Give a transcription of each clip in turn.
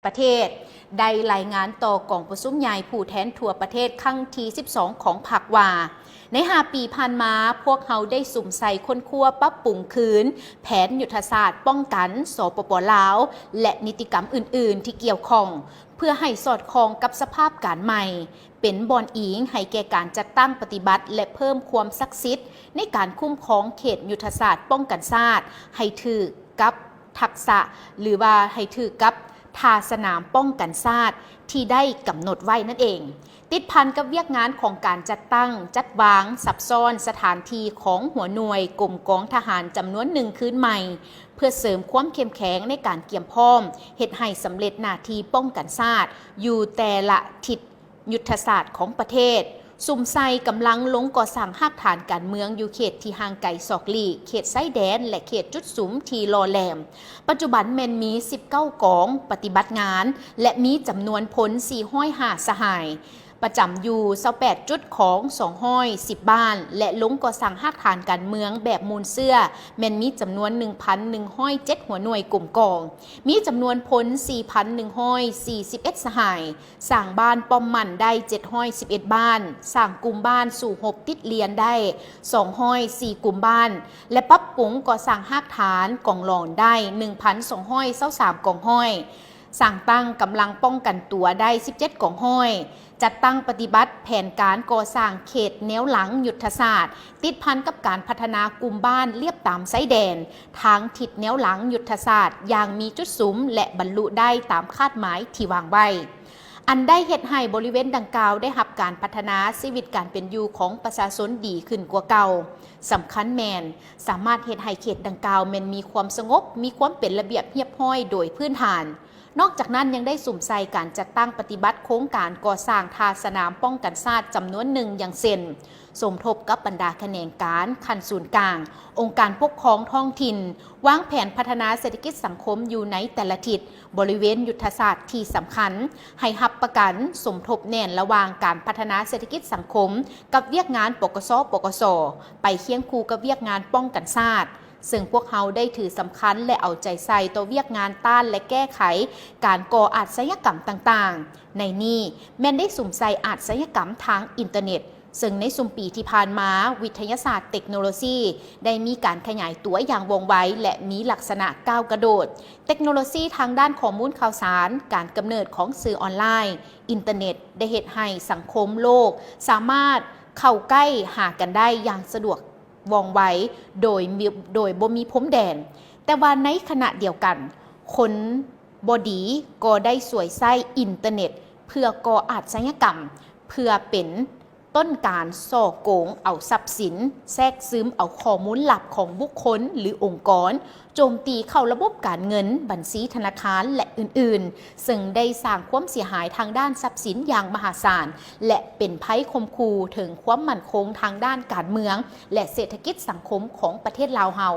ประเทศได้รายงานต่อกองประชุมใหญ่ผู้แทนทั่วประเทศครั้งที่12ของพรรคว่าใน5 ปีผ่านมาพวกเขาได้สุ่มใส่ค้นคว้าปรับปรุงคืนแผนยุทธศาสตร์ป้องกันสปป.ลาวและนิติกรรมอื่นๆที่เกี่ยวข้องเพื่อให้สอดคล้องกับสภาพการใหม่เป็นบอนอิงให้แก่การจัดตั้งปฏิบัติและเพิ่มความศักดิ์สิทธิ์ในการคุ้มครองเขตยุทธศาสตร์ป้องกันชาติให้ถือกับทักษะหรือว่าให้ถือกับทาสนามป้องกันชาติที่ได้กำหนดไว้นั่นเองติดพันกับเวียกงานของการจัดตั้งจัดวางซับซ้อนสถานที่ของหัวหน่วยกรมกองทหารจำนวนหนึ่งคืนใหม่เพื่อเสริมความเข้มแข็งในการเกี่ยมพร้อมเฮ็ดให้สำเร็จหน้าที่ป้องกันชาติอยู่แต่ละทิศยุทธศาสตร์ของประเทศซุ่มไซกำลังลงก่อสร้างหากฐานการเมืองอยู่เขตที่ห่างไกลศอกลีเขตไส้แดนและเขตจุดสุมทีรอแหลมปัจจุบันแม่นมี19กองปฏิบัติงานและมีจำนวนพล405สหายประจำอยู่28จุดของ210บ้านและลงก่อสร้างหากฐานการเมืองแบบมูลเสื้อแม่นมีจำนวน 1,107 หัวหน่วยกลุ่มกองมีจำนวนพล 4,141 สหายสร้างบ้านป้อมมันได้711บ้านสร้างกลุ่มบ้านสู่6ติดเรียนได้204กลุ่มบ้านและปรับปรุงก่อสร้างหากฐานกองหลอนได้ 1,223 กองห้อยสร้างตั้งกำลังป้องกันตัวได้17กองห้อยจัดตั้งปฏิบัติแผนการก่อสร้างเขตแนวหลังยุทธศาสตร์ติดพันกับการพัฒนากลุ่มบ้านเลียบตามไซแดนทางทิศแนวหลังยุทธศาสตร์อย่างมีจุดสุมและบรรลุได้ตามคาดหมายที่วางไว้อันได้เฮ็ดให้บริเวณดังกล่าวได้รับการพัฒนาชีวิตการเป็นอยู่ของประชาชนดีขึ้นกว่าเก่าสำคัญแมนสามารถเฮ็ดให้เขตดังกล่าวแมนมีความสงบมีความเป็นระเบียบเรียบร้อยโดยพื้นฐานนอกจากนั้นยังได้สุ่มใส่การจัดตั้งปฏิบัติโครงการก่อสร้างทาสนามป้องกันชาติจำนวนหนึ่งอย่างเช่นสมทบกับบรรดาแขนงการขั้นศูนย์กลางองค์การปกครองท้องถิ่นวางแผนพัฒนาเศรษฐกิจสังคมอยู่ในแต่ละทิศบริเวณยุทธศาสตร์ที่สำคัญให้หับประกันสมทบแน่นระหว่างการพัฒนาเศรษฐกิจสังคมกับเวียกงานปกส.ปกส.ไปเคียงคู่กับเวียกงานป้องกันชาติซึ่งพวกเขาได้ถือสำคัญและเอาใจใส่ต่อเวียกงานต้านและแก้ไขการก่ออาชญากรรมต่างๆในนี้แม้นได้สุ่มใส่อาชญากรรมทางอินเทอร์เน็ตซึ่งในสุ่มปีที่ผ่านมาวิทยาศาสตร์เทคโนโลยีได้มีการขยายตัวอย่างว่องไวและมีลักษณะก้าวกระโดดเทคโนโลยีทางด้านข้อมูลข่าวสารการกำเนิดของสื่อออนไลน์อินเทอร์เน็ตได้เฮ็ดให้สังคมโลกสามารถเข้าใกล้หากันได้อย่างสะดวกว่องไวโดยบ่มีพรมแดนแต่ว่าในขณะเดียวกันคนบดีก็ได้สวยไส้อินเทอร์เน็ตเพื่อก่ออาชญากรรมเพื่อเป็นต้นการส่อโกงเอาทรัพย์สินแทรกซึมเอาข้อมูลลับของบุคคลหรือองค์กรโจมตีเข้าระบบการเงินบัญชีธนาคารและอื่นๆซึ่งได้สร้างความเสียหายทางด้านทรัพย์สินอย่างมหาศาลและเป็นภัยคมคูถึงความมั่นคงทางด้านการเมืองและเศรษฐกิจสังคมของประเทศลาวเฮา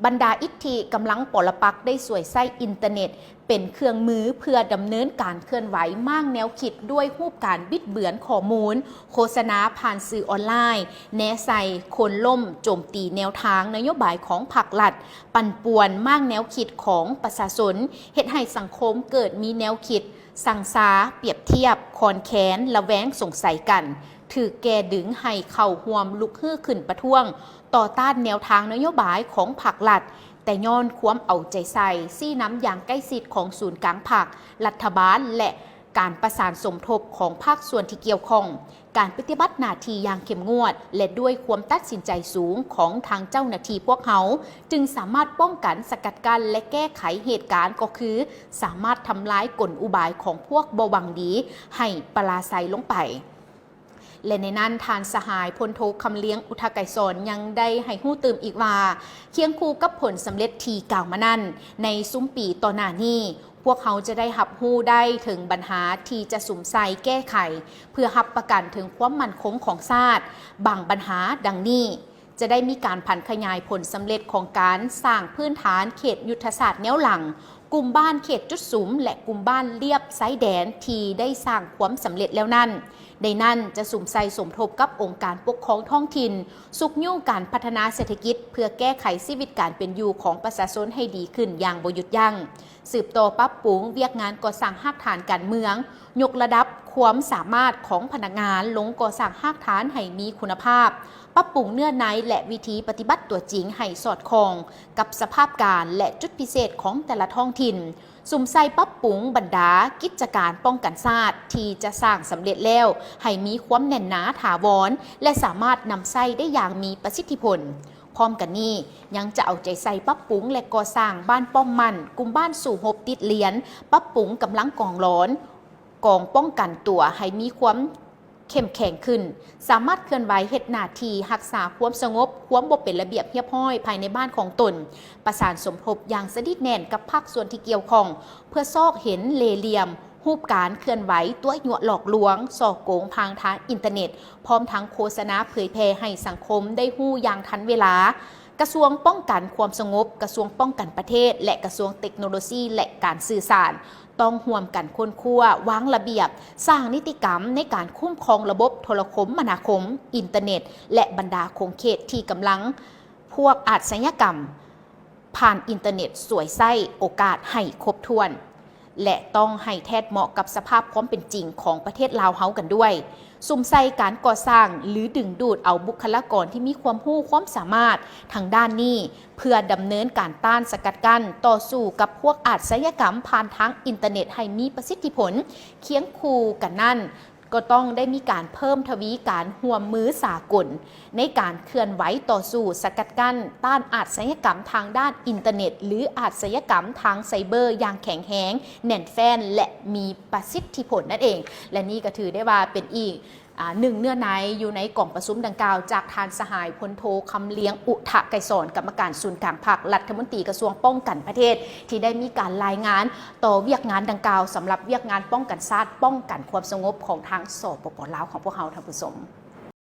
บรรดาอิทธิกำลังปรปักษ์ได้สวยไส้อินเทอร์เน็ตเป็นเครื่องมือเพื่อดำเนินการเคลื่อนไหวมั่งแนวคิดด้วยรูปการบิดเบือนข้อมูลโฆษณาผ่านสื่อออนไลน์แนะใส่คนล่มโจมตีแนวทางนโยบายของพรรครัฐปั่นป่วนมั่งแนวคิดของประชาชนเฮ็ดให้สังคมเกิดมีแนวคิดสั่งซาเปรียบเทียบคอนแค้นละแวงสงสัยกันถือแก่ดึงให้เข้าห่วมลุกฮื้อขึ้นประท้วงต่อต้านแนวทางนโยบายของพรรครัฐแต่ย้อนความเอาใจใส่ซี่น้ำอย่างใกล้ชิดของศูนย์กลางพรรครัฐบาลและการประสานสมทบของภาคส่วนที่เกี่ยวข้องการปฏิบัติหน้าที่อย่างเข้มงวดและด้วยความตัดสินใจสูงของทางเจ้าหน้าที่พวกเขาจึงสามารถป้องกันสกัดกั้นและแก้ไขเหตุการณ์ก็คือสามารถทำลายกลอุบายของพวกบ่หวังดีให้ปราศัยลงไปและในนั้นทานสหายพลโทคำเลี้ยงอุทไกรสอนยังได้ให้หู้ตื่มอีกว่าเคียงคู่กับผลสำเร็จทีกล่าวมานั้นในซุ้มปีต่อหน้านี้พวกเขาจะได้หับหู้ได้ถึงปัญหาที่จะสุ่มใส่แก้ไขเพื่อหับประกันถึงความมั่นคงของชาติบางปัญหาดังนี้จะได้มีการผันขยายผลสำเร็จของการสร้างพื้นฐานเขตยุทธศาสตร์แนวหลังก กลุ่มบ้านเขตจุดสุมและกลุ่มบ้านเลียบไซแดนที่ได้สร้างความสำเร็จแล้วนั้นในนั้นจะสุ่มใส่สมทบกับองค์การปกครองท้องถิ่นสุกยุ่งการพัฒนาเศรษฐกิจเพื่อแก้ไขชีวิตการเป็นอยู่ของประชาชนให้ดีขึ้นอย่างบ่หยุดยั้งสืบต่อปรับปรุงเวียกงานก่อสร้างรากฐานการเมืองยกระดับความสามารถของพนักงานลงก่อสร้างรากฐานให้มีคุณภาพปรับปรุงเนื้อในและวิธีปฏิบัติตัวจริงให้สอดคล้องกับสภาพการและจุดพิเศษของแต่ละท้องถิ่นสุ่มใส่ปรับปรุงบรรดากิจการป้องกันชาติที่จะสร้างสำเร็จแล้วให้มีความแน่นหนาถาวรและสามารถนำใช้ได้อย่างมีประสิทธิผลพร้อมกันนี้ยังจะเอาใจใส่ปรับปรุงและก่อสร้างบ้านป้อมมันกลุ่มบ้านสู่หบติดเหรียญปรับปรุงกำลังกองร้อนกองป้องกันตัวให้มีความเข้มแข็งขึ้นสามารถเคลื่อนไหวเฮ็ดหน้าที่รักษาความสงบความบ่เป็นระเบียบเรียบร้อยภายในบ้านของตนประสานสมทบอย่างสนิทแน่นกับภาคส่วนที่เกี่ยวข้องเพื่อซอกเห็นเลเหลี่ยมรูปการเคลื่อนไหวตัวหยั่วหลอกลวงส่อโกงทางอินเทอร์เน็ตพร้อมทั้งโฆษณาเผยแพร่ให้สังคมได้ฮู้อย่างทันเวลากระทรวงป้องกันความสงบกระทรวงป้องกันประเทศและกระทรวงเทคโนโลยีและการสื่อสารต้องร่วมกันค้นคว้าวางระเบียบสร้างนิติกรรมในการคุ้มครองระบบโทรคมนาคมอินเทอร์เน็ตและบรรดาโครงข่ายที่กำลังพวกอาชญากรรมผ่านอินเทอร์เน็ตสวยไส้โอกาสให้ครบถ้วนและต้องให้แทดเหมาะกับสภาพความเป็นจริงของประเทศลาวเฮากันด้วยสุ่มใส่การก่อสร้างหรือดึงดูดเอาบุคลากรที่มีความรู้ความสามารถทางด้านนี้เพื่อดำเนินการต้านสกัดกั้นต่อสู้กับพวกอาชญากรรมผ่านทางอินเทอร์เน็ตให้มีประสิทธิผลเคียงคู่กันนั่นก็ต้องได้มีการเพิ่มทวีการร่วมมือสากลในการเคลื่อนไหวต่อสู้สกัดกั้นต้านอาชญากรรมทางด้านอินเทอร์เน็ตหรืออาชญากรรมทางไซเบอร์อย่างแข็งแรงแน่นแฟ้นและมีประสิทธิผลนั่นเองและนี่ก็ถือได้ว่าเป็นอีกหนึ่งเนื้อในอยู่ในกล่องประชุมดังกล่าวจากทานสหายพลโทคำเลี้ยงอุทะไกรสอนกรรมการศูนย์กลางภาครัฐมนตรีกระทรวงป้องกันประเทศที่ได้มีการรายงานต่อเวียกงานดังกล่าวสำหรับเวียกงานป้องกันชาติป้องกันความสงบของทางสปป.ลาวของพวกเราท่านผู้ชม